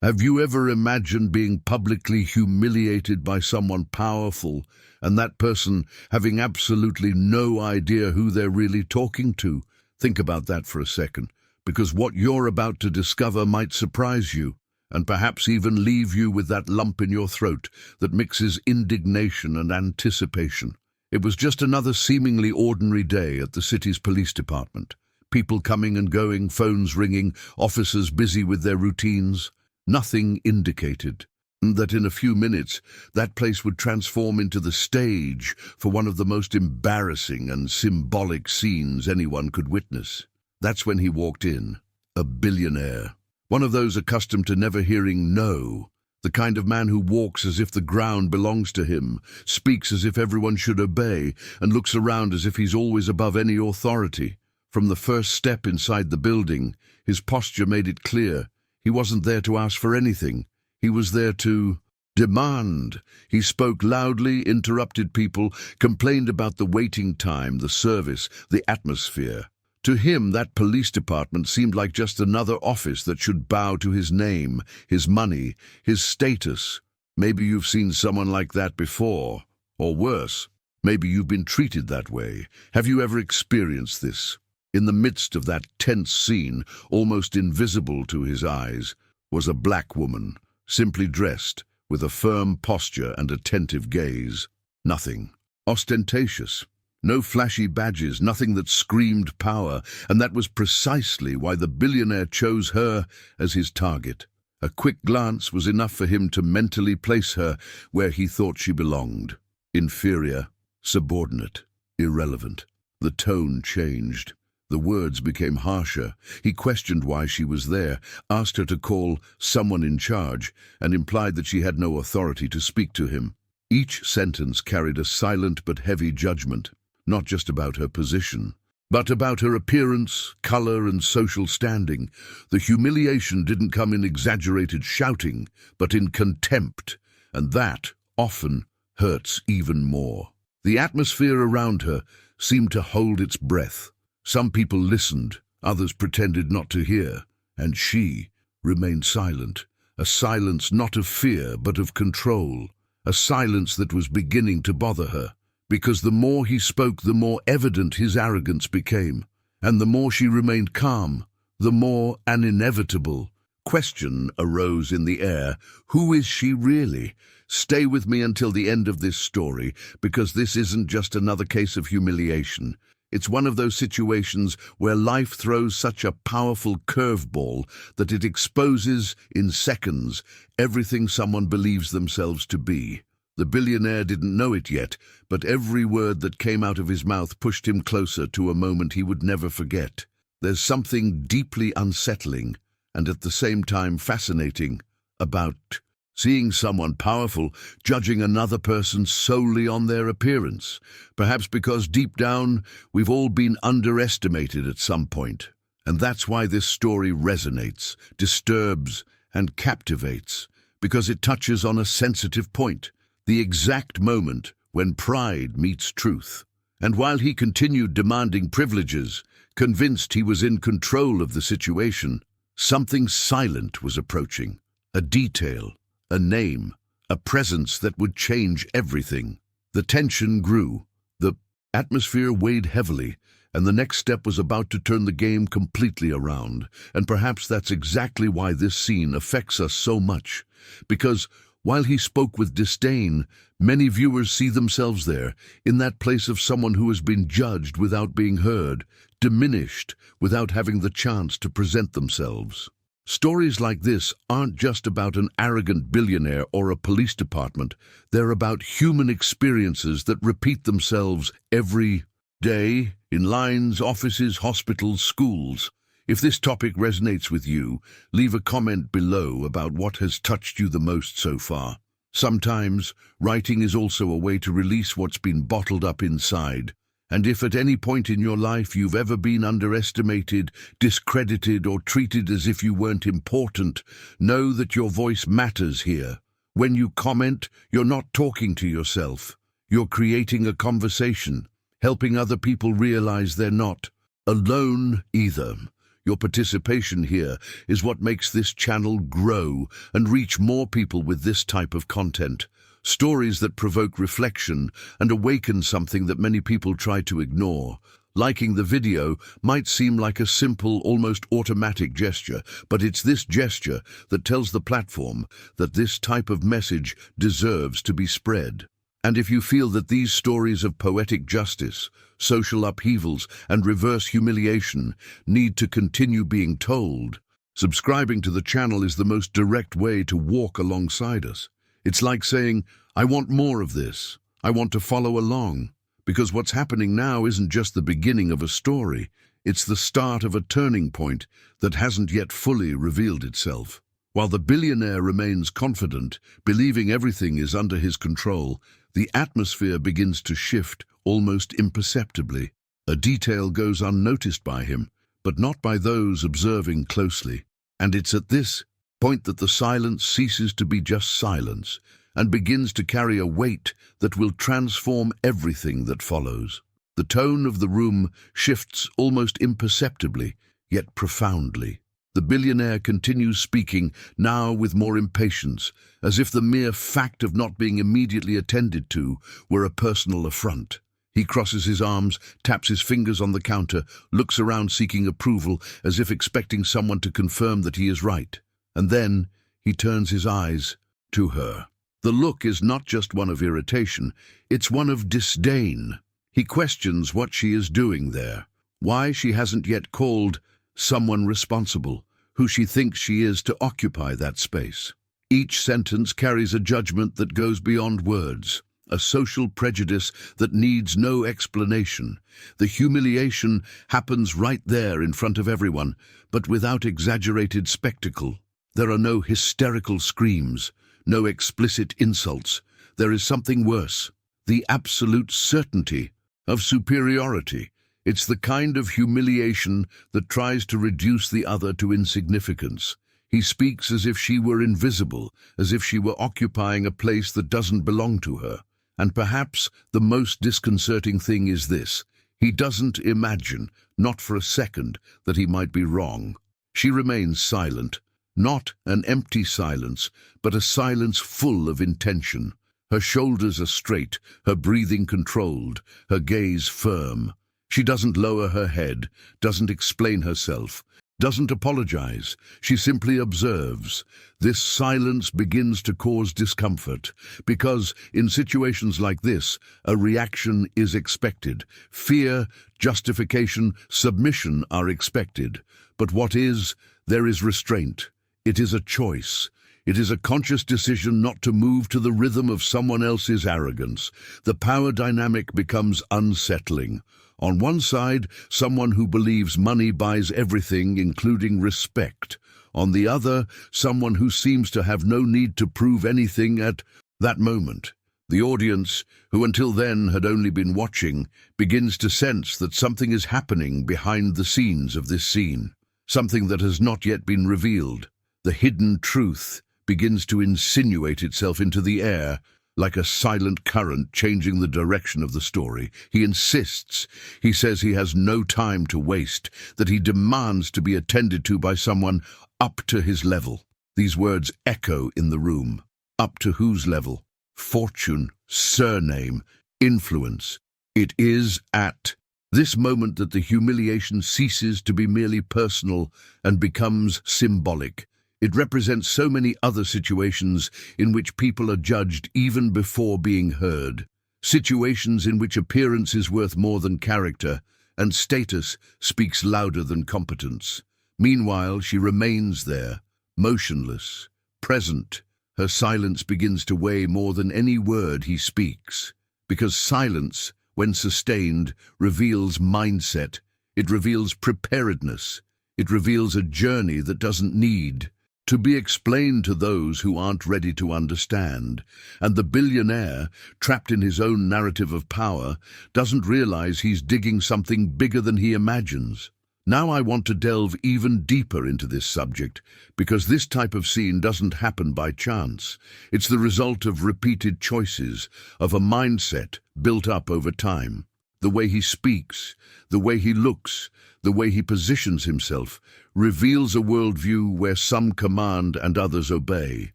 Have you ever imagined being publicly humiliated by someone powerful and that person having absolutely no idea who they're really talking to? Think about that for a second, because what you're about to discover might surprise you and perhaps even leave you with that lump in your throat that mixes indignation and anticipation. It was just another seemingly ordinary day at the city's police department. People coming and going, phones ringing, officers busy with their routines. Nothing indicated that in a few minutes that place would transform into the stage for one of the most embarrassing and symbolic scenes anyone could witness. That's when he walked in, a billionaire. One of those accustomed to never hearing no, the kind of man who walks as if the ground belongs to him, speaks as if everyone should obey, and looks around as if he's always above any authority. From the first step inside the building, his posture made it clear. He wasn't there to ask for anything. He was there to demand. He spoke loudly, interrupted people, complained about the waiting time, the service, the atmosphere. To him, that police department seemed like just another office that should bow to his name, his money, his status. Maybe you've seen someone like that before, or worse, maybe you've been treated that way. Have you ever experienced this? In the midst of that tense scene, almost invisible to his eyes, was a black woman, simply dressed, with a firm posture and attentive gaze. Nothing ostentatious. No flashy badges, nothing that screamed power, and that was precisely why the billionaire chose her as his target. A quick glance was enough for him to mentally place her where he thought she belonged. Inferior, subordinate, irrelevant. The tone changed. The words became harsher. He questioned why she was there, asked her to call someone in charge, and implied that she had no authority to speak to him. Each sentence carried a silent but heavy judgment, not just about her position, but about her appearance, color, and social standing. The humiliation didn't come in exaggerated shouting, but in contempt, and that often hurts even more. The atmosphere around her seemed to hold its breath. Some people listened, others pretended not to hear, and she remained silent, a silence not of fear but of control, a silence that was beginning to bother her, because the more he spoke, the more evident his arrogance became, and the more she remained calm, the more an inevitable question arose in the air. Who is she really? Stay with me until the end of this story, because this isn't just another case of humiliation. It's one of those situations where life throws such a powerful curveball that it exposes, in seconds, everything someone believes themselves to be. The billionaire didn't know it yet, but every word that came out of his mouth pushed him closer to a moment he would never forget. There's something deeply unsettling, and at the same time fascinating, about seeing someone powerful judging another person solely on their appearance, perhaps because deep down we've all been underestimated at some point. And that's why this story resonates, disturbs, and captivates, because it touches on a sensitive point, the exact moment when pride meets truth. And while he continued demanding privileges, convinced he was in control of the situation, something silent was approaching, a detail, a name, a presence that would change everything. The tension grew, the atmosphere weighed heavily, and the next step was about to turn the game completely around. And perhaps that's exactly why this scene affects us so much, because while he spoke with disdain, many viewers see themselves there, in that place of someone who has been judged without being heard, diminished without having the chance to present themselves. Stories like this aren't just about an arrogant billionaire or a police department. They're about human experiences that repeat themselves every day in lines, offices, hospitals, schools. If this topic resonates with you, leave a comment below about what has touched you the most so far. Sometimes, writing is also a way to release what's been bottled up inside. And if at any point in your life you've ever been underestimated, discredited, or treated as if you weren't important, know that your voice matters here. When you comment, you're not talking to yourself. You're creating a conversation, helping other people realize they're not alone either. Your participation here is what makes this channel grow and reach more people with this type of content. Stories that provoke reflection and awaken something that many people try to ignore. Liking the video might seem like a simple, almost automatic gesture, but it's this gesture that tells the platform that this type of message deserves to be spread. And if you feel that these stories of poetic justice, social upheavals, and reverse humiliation need to continue being told, subscribing to the channel is the most direct way to walk alongside us. It's like saying, I want more of this. I want to follow along. Because what's happening now isn't just the beginning of a story, it's the start of a turning point that hasn't yet fully revealed itself. While the billionaire remains confident, believing everything is under his control, the atmosphere begins to shift almost imperceptibly. A detail goes unnoticed by him, but not by those observing closely. And it's at this point that the silence ceases to be just silence, and begins to carry a weight that will transform everything that follows. The tone of the room shifts almost imperceptibly, yet profoundly. The billionaire continues speaking, now with more impatience, as if the mere fact of not being immediately attended to were a personal affront. He crosses his arms, taps his fingers on the counter, looks around seeking approval, as if expecting someone to confirm that he is right. And then he turns his eyes to her. The look is not just one of irritation, it's one of disdain. He questions what she is doing there, why she hasn't yet called someone responsible, who she thinks she is to occupy that space. Each sentence carries a judgment that goes beyond words, a social prejudice that needs no explanation. The humiliation happens right there in front of everyone, but without exaggerated spectacle. There are no hysterical screams, no explicit insults. There is something worse, the absolute certainty of superiority. It's the kind of humiliation that tries to reduce the other to insignificance. He speaks as if she were invisible, as if she were occupying a place that doesn't belong to her. And perhaps the most disconcerting thing is this: he doesn't imagine, not for a second, that he might be wrong. She remains silent. Not an empty silence, but a silence full of intention. Her shoulders are straight, her breathing controlled, her gaze firm. She doesn't lower her head, doesn't explain herself, doesn't apologize. She simply observes. This silence begins to cause discomfort, because in situations like this, a reaction is expected. Fear, justification, submission are expected. But what is? There is restraint. It is a choice. It is a conscious decision not to move to the rhythm of someone else's arrogance. The power dynamic becomes unsettling. On one side, someone who believes money buys everything, including respect. On the other, someone who seems to have no need to prove anything at that moment. The audience, who until then had only been watching, begins to sense that something is happening behind the scenes of this scene. Something that has not yet been revealed. The hidden truth begins to insinuate itself into the air, like a silent current changing the direction of the story. He insists. He says he has no time to waste, that he demands to be attended to by someone up to his level. These words echo in the room. Up to whose level? Fortune, surname, influence. It is at this moment that the humiliation ceases to be merely personal and becomes symbolic. It represents so many other situations in which people are judged even before being heard. Situations in which appearance is worth more than character, and status speaks louder than competence. Meanwhile, she remains there, motionless, present. Her silence begins to weigh more than any word he speaks. Because silence, when sustained, reveals mindset. It reveals preparedness. It reveals a journey that doesn't need to be explained to those who aren't ready to understand. And the billionaire, trapped in his own narrative of power, doesn't realize he's digging something bigger than he imagines. Now I want to delve even deeper into this subject, because this type of scene doesn't happen by chance. It's the result of repeated choices, of a mindset built up over time. The way he speaks, the way he looks, the way he positions himself, reveals a worldview where some command and others obey,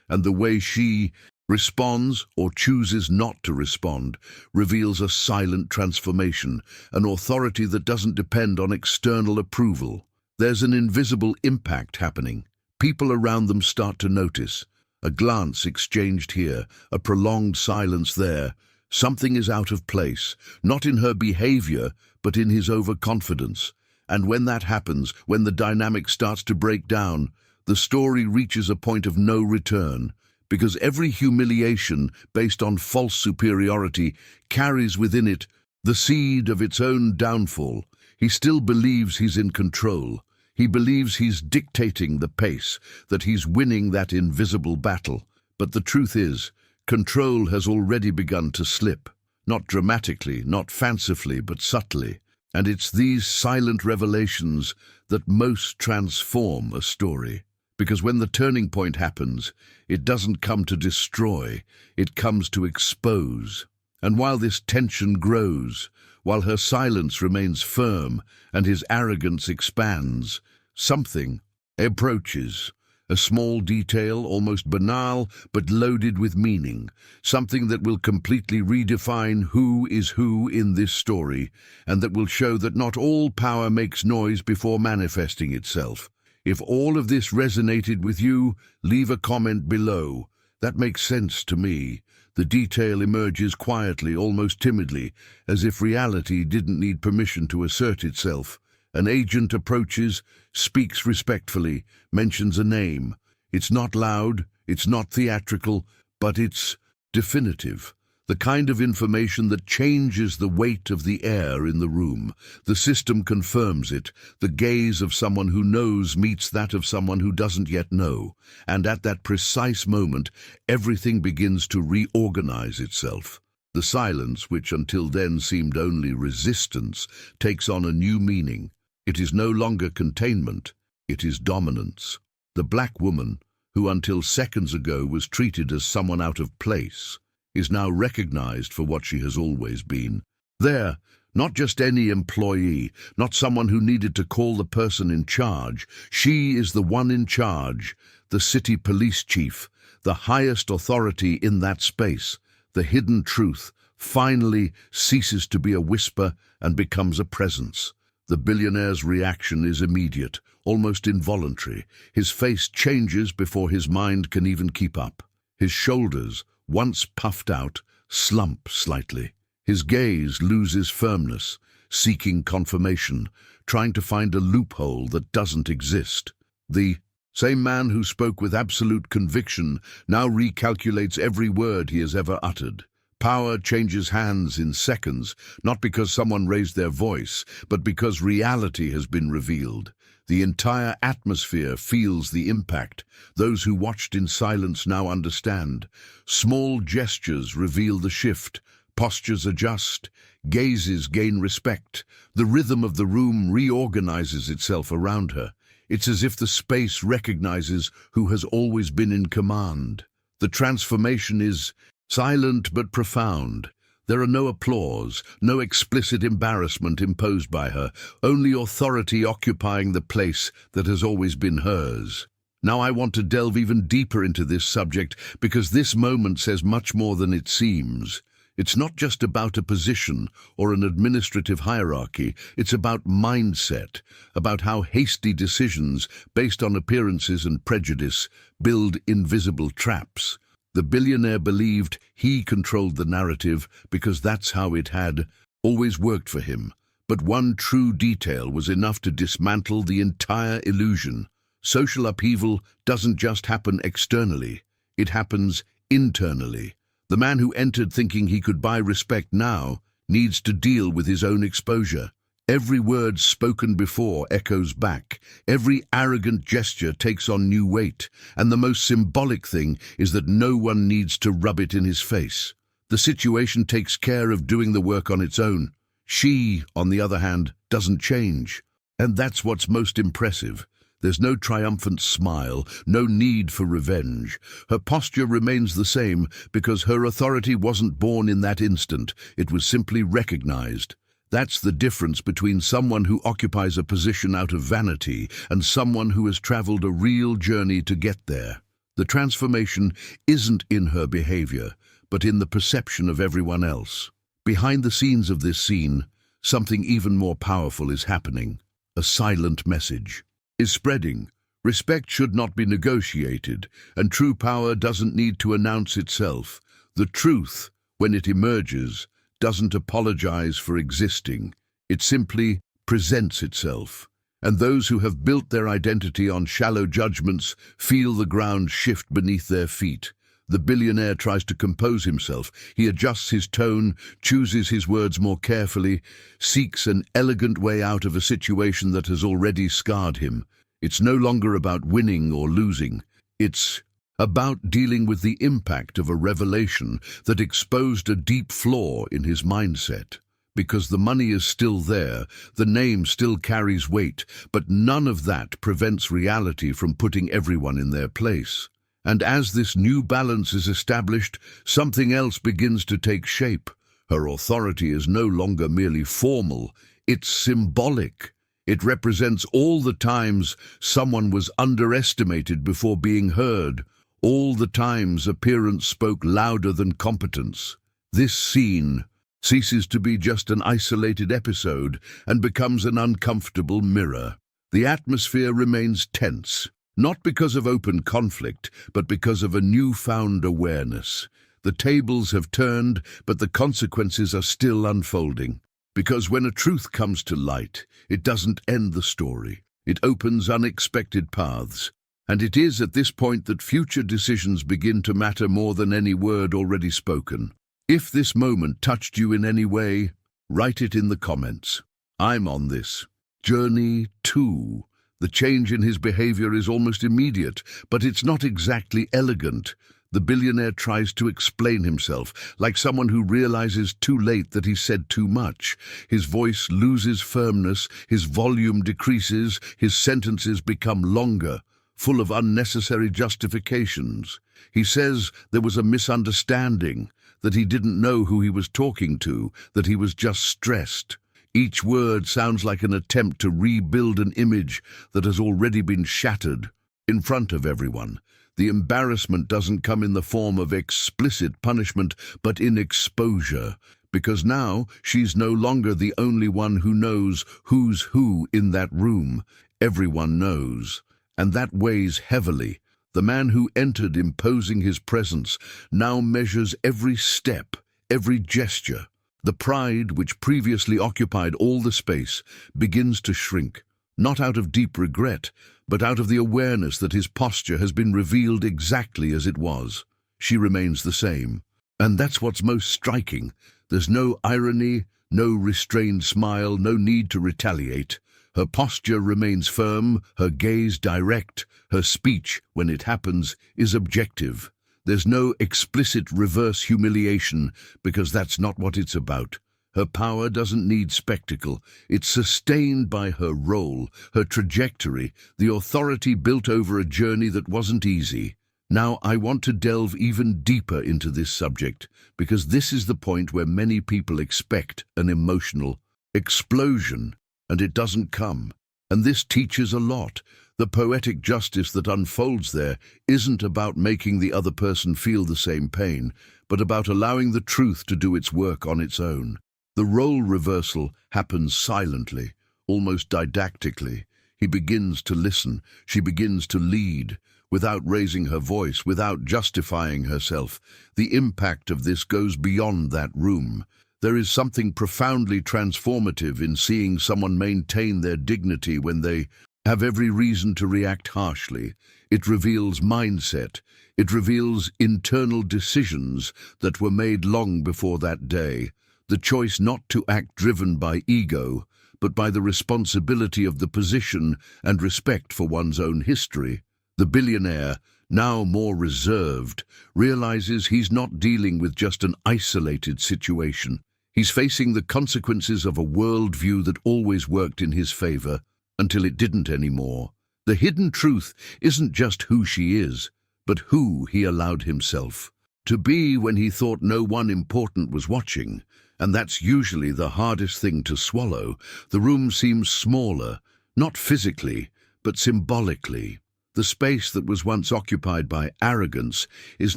and the way she responds or chooses not to respond reveals a silent transformation, an authority that doesn't depend on external approval. There's an invisible impact happening. People around them start to notice. A glance exchanged here, a prolonged silence there. Something is out of place, not in her behavior, but in his overconfidence. And when that happens, when the dynamic starts to break down, the story reaches a point of no return, because every humiliation based on false superiority carries within it the seed of its own downfall. He still believes he's in control. He believes he's dictating the pace, that he's winning that invisible battle. But the truth is, control has already begun to slip. Not dramatically, not fancifully, but subtly. And it's these silent revelations that most transform a story. Because when the turning point happens, it doesn't come to destroy, it comes to expose. And while this tension grows, while her silence remains firm and his arrogance expands, something approaches. A small detail, almost banal, but loaded with meaning. Something that will completely redefine who is who in this story, and that will show that not all power makes noise before manifesting itself. If all of this resonated with you, leave a comment below. That makes sense to me. The detail emerges quietly, almost timidly, as if reality didn't need permission to assert itself. An agent approaches, speaks respectfully, mentions a name. It's not loud, it's not theatrical, but it's definitive. The kind of information that changes the weight of the air in the room. The system confirms it. The gaze of someone who knows meets that of someone who doesn't yet know. And at that precise moment, everything begins to reorganize itself. The silence, which until then seemed only resistance, takes on a new meaning. It is no longer containment, it is dominance. The black woman, who until seconds ago was treated as someone out of place, is now recognized for what she has always been. There, not just any employee, not someone who needed to call the person in charge. She is the one in charge, the city police chief, the highest authority in that space. The hidden truth finally ceases to be a whisper and becomes a presence. The billionaire's reaction is immediate, almost involuntary. His face changes before his mind can even keep up. His shoulders, once puffed out, slump slightly. His gaze loses firmness, seeking confirmation, trying to find a loophole that doesn't exist. The same man who spoke with absolute conviction now recalculates every word he has ever uttered. Power changes hands in seconds, not because someone raised their voice, but because reality has been revealed. The entire atmosphere feels the impact. Those who watched in silence now understand. Small gestures reveal the shift. Postures adjust. Gazes gain respect. The rhythm of the room reorganizes itself around her. It's as if the space recognizes who has always been in command. The transformation is silent but profound. There are no applause, no explicit embarrassment imposed by her, only authority occupying the place that has always been hers. Now I want to delve even deeper into this subject because this moment says much more than it seems. It's not just about a position or an administrative hierarchy, it's about mindset, about how hasty decisions based on appearances and prejudice build invisible traps. The billionaire believed he controlled the narrative because that's how it had always worked for him. But one true detail was enough to dismantle the entire illusion. Social upheaval doesn't just happen externally, it happens internally. The man who entered thinking he could buy respect now needs to deal with his own exposure. Every word spoken before echoes back. Every arrogant gesture takes on new weight. And the most symbolic thing is that no one needs to rub it in his face. The situation takes care of doing the work on its own. She, on the other hand, doesn't change. And that's what's most impressive. There's no triumphant smile, no need for revenge. Her posture remains the same because her authority wasn't born in that instant. It was simply recognized. That's the difference between someone who occupies a position out of vanity and someone who has traveled a real journey to get there. The transformation isn't in her behavior, but in the perception of everyone else. Behind the scenes of this scene, something even more powerful is happening. A silent message is spreading. Respect should not be negotiated, and true power doesn't need to announce itself. The truth, when it emerges, doesn't apologize for existing. It simply presents itself. And those who have built their identity on shallow judgments feel the ground shift beneath their feet. The billionaire tries to compose himself. He adjusts his tone, chooses his words more carefully, seeks an elegant way out of a situation that has already scarred him. It's no longer about winning or losing. It's about dealing with the impact of a revelation that exposed a deep flaw in his mindset. Because the money is still there, the name still carries weight, but none of that prevents reality from putting everyone in their place. And as this new balance is established, something else begins to take shape. Her authority is no longer merely formal, it's symbolic. It represents all the times someone was underestimated before being heard, all the times appearance spoke louder than competence. This scene ceases to be just an isolated episode and becomes an uncomfortable mirror. The atmosphere remains tense, not because of open conflict, but because of a newfound awareness. The tables have turned, but the consequences are still unfolding. Because when a truth comes to light, it doesn't end the story. It opens unexpected paths. And it is at this point that future decisions begin to matter more than any word already spoken. If this moment touched you in any way, write it in the comments. I'm on this journey too. The change in his behavior is almost immediate, but it's not exactly elegant. The billionaire tries to explain himself, like someone who realizes too late that he said too much. His voice loses firmness, his volume decreases, his sentences become longer, full of unnecessary justifications. He says there was a misunderstanding, that he didn't know who he was talking to, that he was just stressed. Each word sounds like an attempt to rebuild an image that has already been shattered in front of everyone. The embarrassment doesn't come in the form of explicit punishment, but in exposure, because now she's no longer the only one who knows who's who in that room. Everyone knows, and that weighs heavily. The man who entered imposing his presence now measures every step, every gesture. The pride which previously occupied all the space begins to shrink, not out of deep regret, but out of the awareness that his posture has been revealed exactly as it was. She remains the same. And that's what's most striking. There's no irony, no restrained smile, no need to retaliate. Her posture remains firm, her gaze direct, her speech, when it happens, is objective. There's no explicit reverse humiliation, because that's not what it's about. Her power doesn't need spectacle. It's sustained by her role, her trajectory, the authority built over a journey that wasn't easy. Now, I want to delve even deeper into this subject, because this is the point where many people expect an emotional explosion, and it doesn't come. And this teaches a lot. The poetic justice that unfolds there isn't about making the other person feel the same pain, but about allowing the truth to do its work on its own. The role reversal happens silently, almost didactically. He begins to listen, she begins to lead, without raising her voice, without justifying herself. The impact of this goes beyond that room. There is something profoundly transformative in seeing someone maintain their dignity when they have every reason to react harshly. It reveals mindset. It reveals internal decisions that were made long before that day. The choice not to act driven by ego, but by the responsibility of the position and respect for one's own history. The billionaire, now more reserved, realizes he's not dealing with just an isolated situation. He's facing the consequences of a worldview that always worked in his favor, until it didn't anymore. The hidden truth isn't just who she is, but who he allowed himself to be when he thought no one important was watching. And that's usually the hardest thing to swallow. The room seems smaller, not physically, but symbolically. The space that was once occupied by arrogance is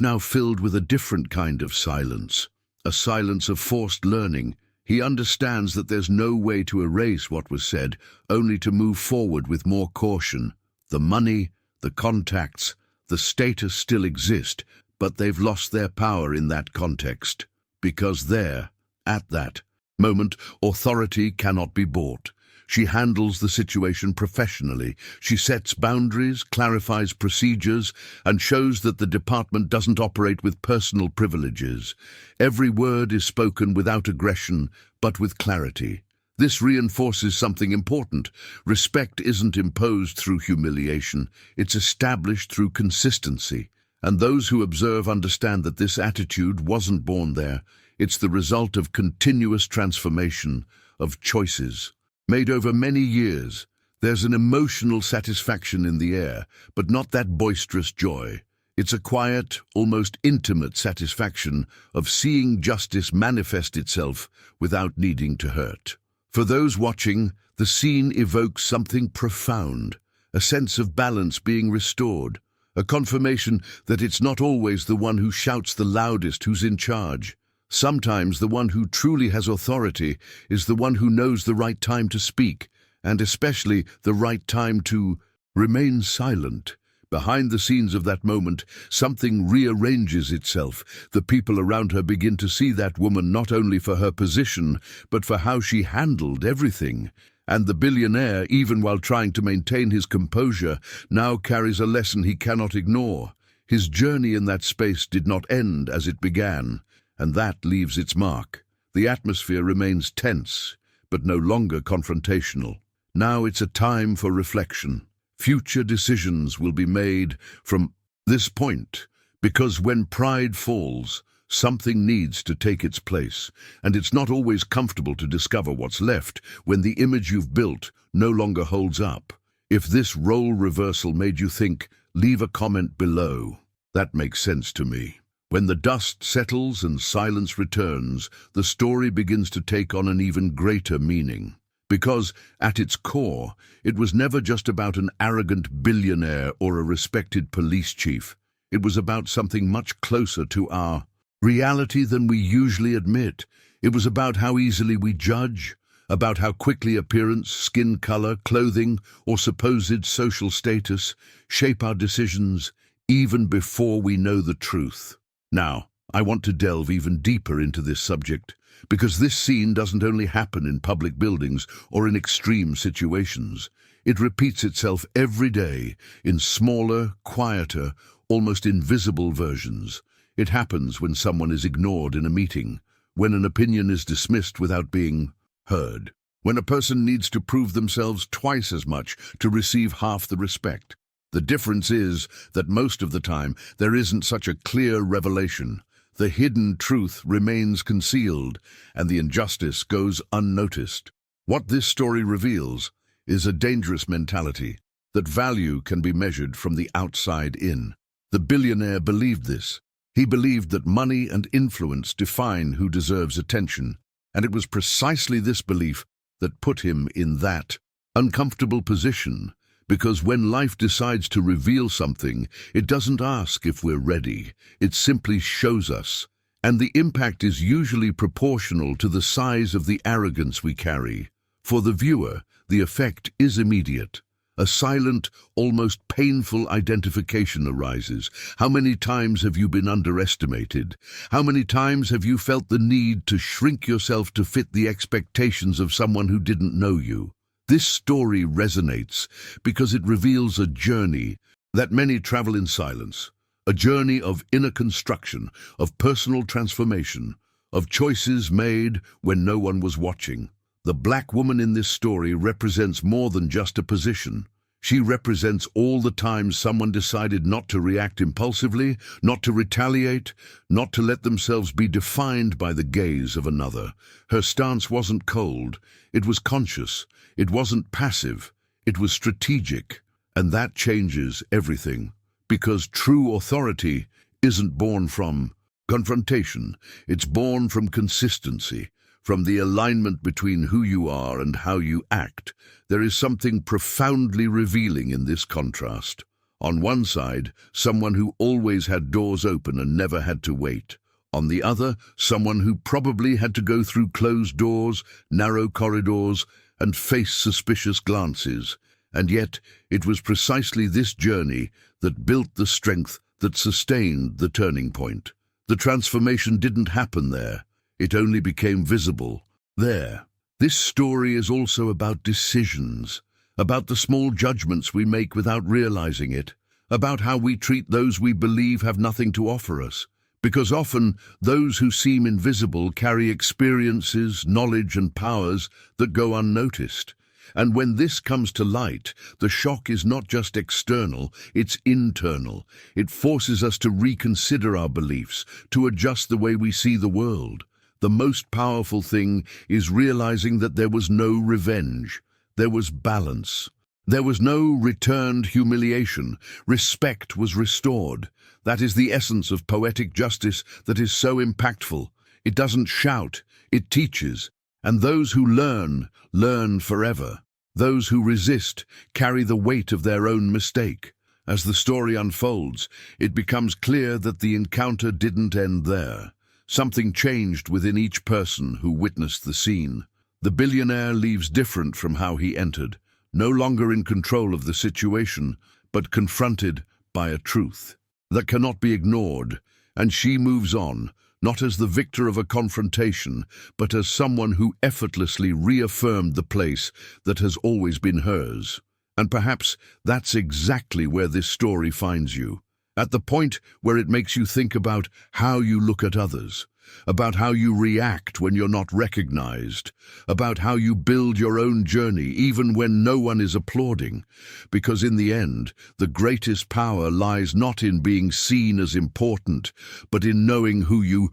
now filled with a different kind of silence, a silence of forced learning. He understands that there's no way to erase what was said, only to move forward with more caution. The money, the contacts, the status still exist, but they've lost their power in that context. Because there, at that moment, authority cannot be bought. She handles the situation professionally. She sets boundaries, clarifies procedures, and shows that the department doesn't operate with personal privileges. Every word is spoken without aggression, but with clarity. This reinforces something important. Respect isn't imposed through humiliation. It's established through consistency. And those who observe understand that this attitude wasn't born there. It's the result of continuous transformation, of choices made over many years. There's an emotional satisfaction in the air, but not that boisterous joy. It's a quiet, almost intimate satisfaction of seeing justice manifest itself without needing to hurt. For those watching, the scene evokes something profound, a sense of balance being restored, a confirmation that it's not always the one who shouts the loudest who's in charge. Sometimes the one who truly has authority is the one who knows the right time to speak, and especially the right time to remain silent. Behind the scenes of that moment, something rearranges itself. The people around her begin to see that woman not only for her position, but for how she handled everything. And the billionaire, even while trying to maintain his composure, now carries a lesson he cannot ignore. His journey in that space did not end as it began, and that leaves its mark. The atmosphere remains tense, but no longer confrontational. Now it's a time for reflection. Future decisions will be made from this point, because when pride falls, something needs to take its place, and it's not always comfortable to discover what's left when the image you've built no longer holds up. If this role reversal made you think, leave a comment below. That makes sense to me. When the dust settles and silence returns, the story begins to take on an even greater meaning. Because, at its core, it was never just about an arrogant billionaire or a respected police chief. It was about something much closer to our reality than we usually admit. It was about how easily we judge, about how quickly appearance, skin color, clothing, or supposed social status shape our decisions even before we know the truth. Now, I want to delve even deeper into this subject, because this scene doesn't only happen in public buildings or in extreme situations. It repeats itself every day in smaller, quieter, almost invisible versions. It happens when someone is ignored in a meeting, when an opinion is dismissed without being heard, when a person needs to prove themselves twice as much to receive half the respect. The difference is that most of the time there isn't such a clear revelation. The hidden truth remains concealed, and the injustice goes unnoticed. What this story reveals is a dangerous mentality, that value can be measured from the outside in. The billionaire believed this. He believed that money and influence define who deserves attention, and it was precisely this belief that put him in that uncomfortable position. Because when life decides to reveal something, it doesn't ask if we're ready. It simply shows us. And the impact is usually proportional to the size of the arrogance we carry. For the viewer, the effect is immediate. A silent, almost painful identification arises. How many times have you been underestimated? How many times have you felt the need to shrink yourself to fit the expectations of someone who didn't know you? This story resonates because it reveals a journey that many travel in silence, a journey of inner construction, of personal transformation, of choices made when no one was watching. The black woman in this story represents more than just a position. She represents all the times someone decided not to react impulsively, not to retaliate, not to let themselves be defined by the gaze of another. Her stance wasn't cold, it was conscious. It wasn't passive, it was strategic. And that changes everything. Because true authority isn't born from confrontation, it's born from consistency, from the alignment between who you are and how you act, there is something profoundly revealing in this contrast. On one side, someone who always had doors open and never had to wait. On the other, someone who probably had to go through closed doors, narrow corridors, and face suspicious glances. And yet, it was precisely this journey that built the strength that sustained the turning point. The transformation didn't happen there. It only became visible there. This story is also about decisions, about the small judgments we make without realizing it, about how we treat those we believe have nothing to offer us. Because often, those who seem invisible carry experiences, knowledge, and powers that go unnoticed. And when this comes to light, the shock is not just external, it's internal. It forces us to reconsider our beliefs, to adjust the way we see the world. The most powerful thing is realizing that there was no revenge. There was balance. There was no returned humiliation. Respect was restored. That is the essence of poetic justice that is so impactful. It doesn't shout, it teaches. And those who learn, learn forever. Those who resist carry the weight of their own mistake. As the story unfolds, it becomes clear that the encounter didn't end there. Something changed within each person who witnessed the scene. The billionaire leaves different from how he entered, no longer in control of the situation, but confronted by a truth that cannot be ignored, and she moves on, not as the victor of a confrontation, but as someone who effortlessly reaffirmed the place that has always been hers. And perhaps that's exactly where this story finds you, at the point where it makes you think about how you look at others, about how you react when you're not recognized, about how you build your own journey even when no one is applauding. Because in the end, the greatest power lies not in being seen as important, but in knowing who you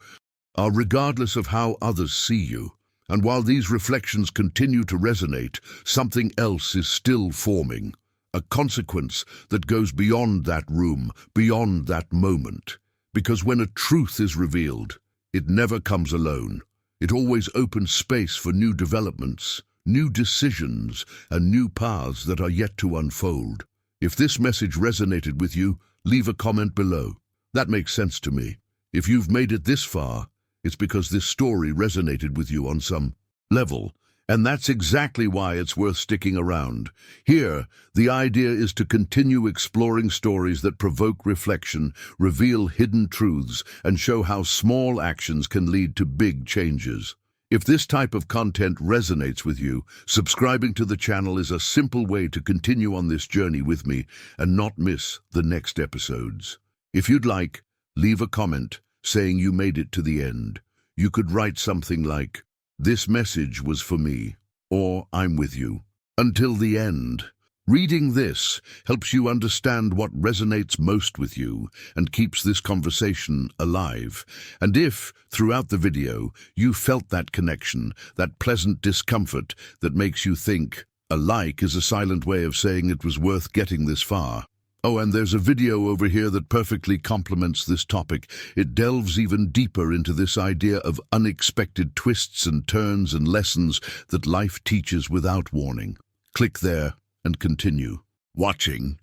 are regardless of how others see you. And while these reflections continue to resonate, something else is still forming. A consequence that goes beyond that room, beyond that moment. Because when a truth is revealed, it never comes alone. It always opens space for new developments, new decisions, and new paths that are yet to unfold. If this message resonated with you, leave a comment below. That makes sense to me. If you've made it this far, it's because this story resonated with you on some level. And that's exactly why it's worth sticking around. Here, the idea is to continue exploring stories that provoke reflection, reveal hidden truths, and show how small actions can lead to big changes. If this type of content resonates with you, subscribing to the channel is a simple way to continue on this journey with me and not miss the next episodes. If you'd like, leave a comment saying you made it to the end. You could write something like, "This message was for me," or "I'm with you." Until the end. Reading this helps you understand what resonates most with you and keeps this conversation alive. And if, throughout the video, you felt that connection, that pleasant discomfort that makes you think, a like is a silent way of saying it was worth getting this far. Oh, and there's a video over here that perfectly complements this topic. It delves even deeper into this idea of unexpected twists and turns and lessons that life teaches without warning. Click there and continue watching.